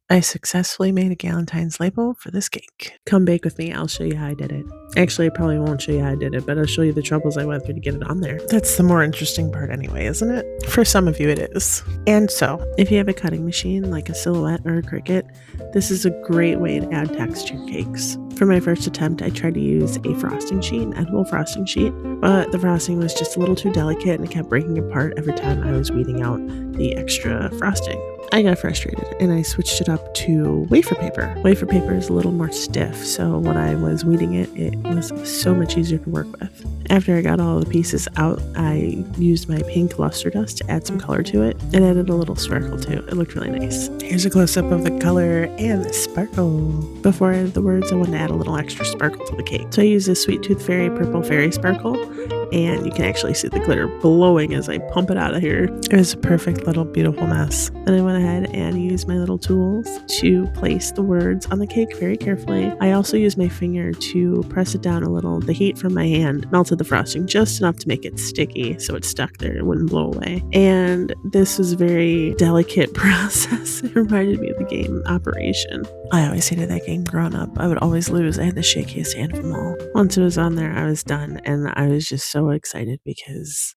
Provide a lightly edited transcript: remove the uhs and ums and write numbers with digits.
I successfully made a Galentine's label for this cake. Come bake with me, I'll show you how I did it. Actually, I probably won't show you how I did it, but I'll show you the troubles I went through to get it on there. That's the more interesting part anyway, isn't it? For some of you it is. And so, if you have a cutting machine like a Silhouette or a Cricut, this is a great way to add text to your cakes. For my first attempt, I tried to use a frosting sheet, an edible frosting sheet, but the frosting was just a little too delicate and it kept breaking apart every time I was weeding out the extra frosting. I got frustrated and I switched it up to wafer paper. Wafer paper is a little more stiff, so when I was weeding it, it was so much easier to work with. After I got all the pieces out, I used my pink luster dust to add some color to it and added a little sparkle too. It looked really nice. Here's a close-up of the color and the sparkle. Before I added the words, I wanted to add a little extra sparkle to the cake. So I used this Sweet Tooth Fairy Purple Fairy Sparkle, and you can actually see the glitter blowing as I pump it out of here. It was a perfect little beautiful mess. Then I went ahead and used my little tools to place the words on the cake very carefully. I also used my finger to press it down a little. The heat from my hand melted the frosting just enough to make it sticky so it stuck there, it wouldn't blow away. And this was a very delicate process. It reminded me of the game Operation. I always hated that game growing up. I would always lose. I had the shakiest hand of them all. Once it was on there, I was done, and I was just so excited because